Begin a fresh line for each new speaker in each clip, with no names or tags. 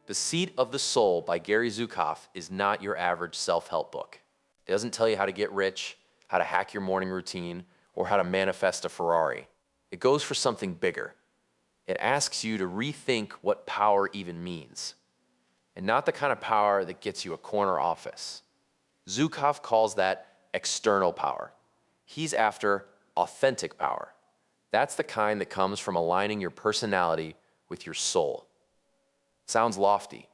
The Seat of the Soul by Gary Zukav is not your average self-help book. It doesn't tell you how to get rich, how to hack your morning routine, or how to manifest a Ferrari. It goes for something bigger. It asks you to rethink what power even means, and not the kind of power that gets you a corner office. Zukav calls that external power. He's after authentic power. That's the kind that comes from aligning your personality with your soul. Sounds lofty,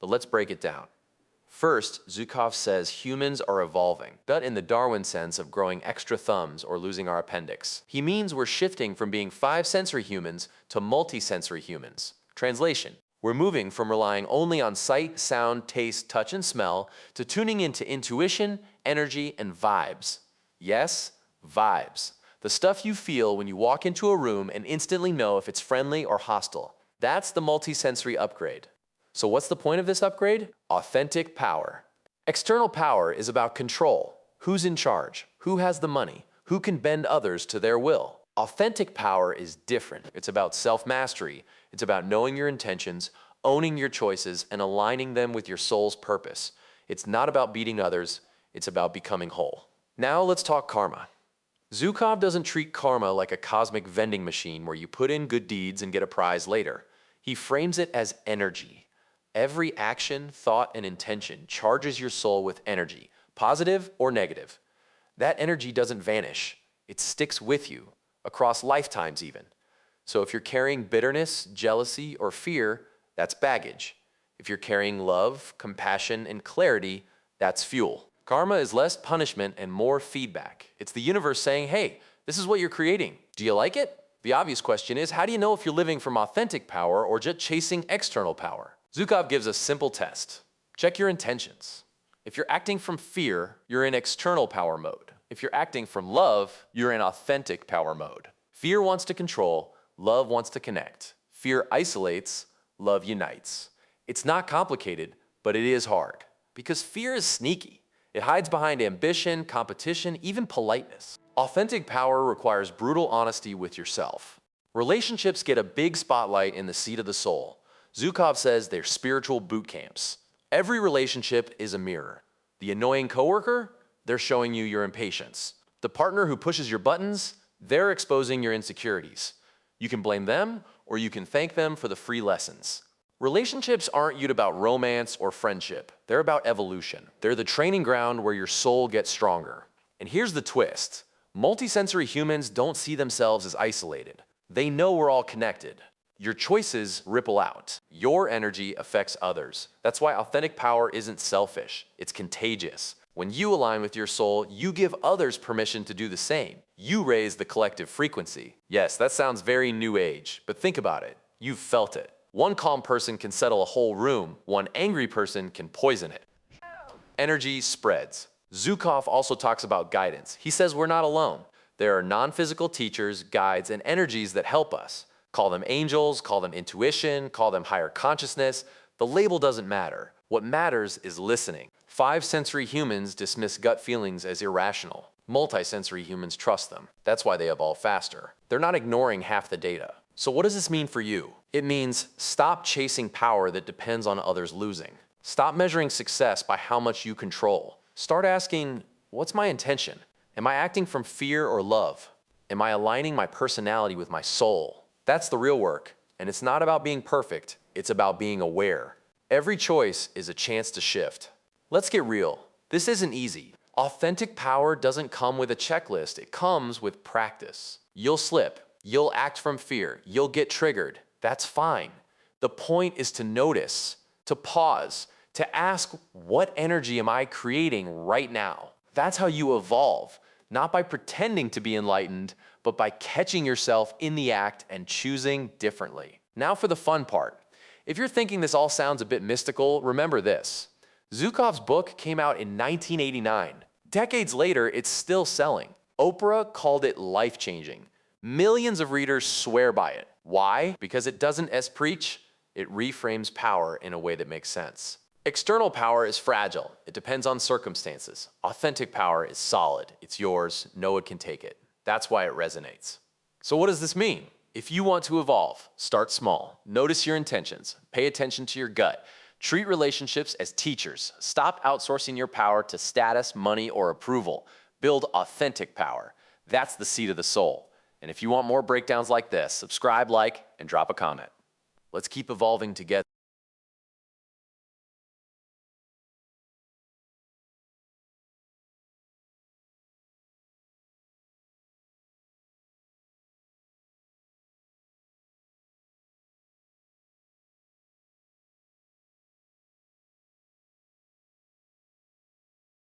but let's break it down. First, Zukav says humans are evolving, not in the Darwin sense of growing extra thumbs or losing our appendix. He means we're shifting from being five-sensory humans to multi-sensory humans. Translation: we're moving from relying only on sight, sound, taste, touch, and smell to tuning into intuition, energy, and vibes. Yes, vibes. The stuff you feel when you walk into a room and instantly know if it's friendly or hostile. That's the multisensory upgrade. So what's the point of this upgrade? Authentic power. External power is about control. Who's in charge? Who has the money? Who can bend others to their will? Authentic power is different. It's about self-mastery. It's about knowing your intentions, owning your choices, and aligning them with your soul's purpose. It's not about beating others. It's about becoming whole. Now let's talk karma. Zukav doesn't treat karma like a cosmic vending machine where you put in good deeds and get a prize later. He frames it as energy. Every action, thought, and intention charges your soul with energy, positive or negative. That energy doesn't vanish. It sticks with you, across lifetimes even. So if you're carrying bitterness, jealousy, or fear, that's baggage. If you're carrying love, compassion, and clarity, that's fuel. Karma is less punishment and more feedback. It's the universe saying, hey, this is what you're creating. Do you like it? The obvious question is, how do you know if you're living from authentic power or just chasing external power? Zukav gives a simple test. Check your intentions. If you're acting from fear, you're in external power mode. If you're acting from love, you're in authentic power mode. Fear wants to control, love wants to connect. Fear isolates, love unites. It's not complicated, but it is hard. Because fear is sneaky. It hides behind ambition, competition, even politeness. Authentic power requires brutal honesty with yourself. Relationships get a big spotlight in the Seat of the Soul. Zukav says they're spiritual boot camps. Every relationship is a mirror. The annoying coworker, they're showing you your impatience. The partner who pushes your buttons, they're exposing your insecurities. You can blame them, or you can thank them for the free lessons. Relationships aren't about romance or friendship. They're about evolution. They're the training ground where your soul gets stronger. And here's the twist. Multisensory humans don't see themselves as isolated. They know we're all connected. Your choices ripple out. Your energy affects others. That's why authentic power isn't selfish. It's contagious. When you align with your soul, you give others permission to do the same. You raise the collective frequency. Yes, that sounds very new age, but think about it. You've felt it. One calm person can settle a whole room. One angry person can poison it. Energy spreads. Zukav also talks about guidance. He says we're not alone. There are non-physical teachers, guides, and energies that help us. Call them angels, call them intuition, call them higher consciousness. The label doesn't matter. What matters is listening. Five-sensory humans dismiss gut feelings as irrational. Multi-sensory humans trust them. That's why they evolve faster. They're not ignoring half the data. So what does this mean for you? It means stop chasing power that depends on others losing. Stop measuring success by how much you control. Start asking, what's my intention? Am I acting from fear or love? Am I aligning my personality with my soul? That's the real work. And it's not about being perfect. It's about being aware. Every choice is a chance to shift. Let's get real. This isn't easy. Authentic power doesn't come with a checklist. It comes with practice. You'll slip. You'll act from fear. You'll get triggered. That's fine. The point is to notice, to pause, to ask, what energy am I creating right now? That's how you evolve, not by pretending to be enlightened, but by catching yourself in the act and choosing differently. Now for the fun part. If you're thinking this all sounds a bit mystical, remember this. Zukav's book came out in 1989. Decades later, it's still selling. Oprah called it life-changing. Millions of readers swear by it. Why? Because it doesn't preach, it reframes power in a way that makes sense. External power is fragile. It depends on circumstances. Authentic power is solid. It's yours. No one can take it. That's why it resonates. So what does this mean? If you want to evolve, start small. Notice your intentions. Pay attention to your gut. Treat relationships as teachers. Stop outsourcing your power to status, money, or approval. Build authentic power. That's the seat of the soul. And if you want more breakdowns like this, subscribe, like, and drop a comment. Let's keep evolving together.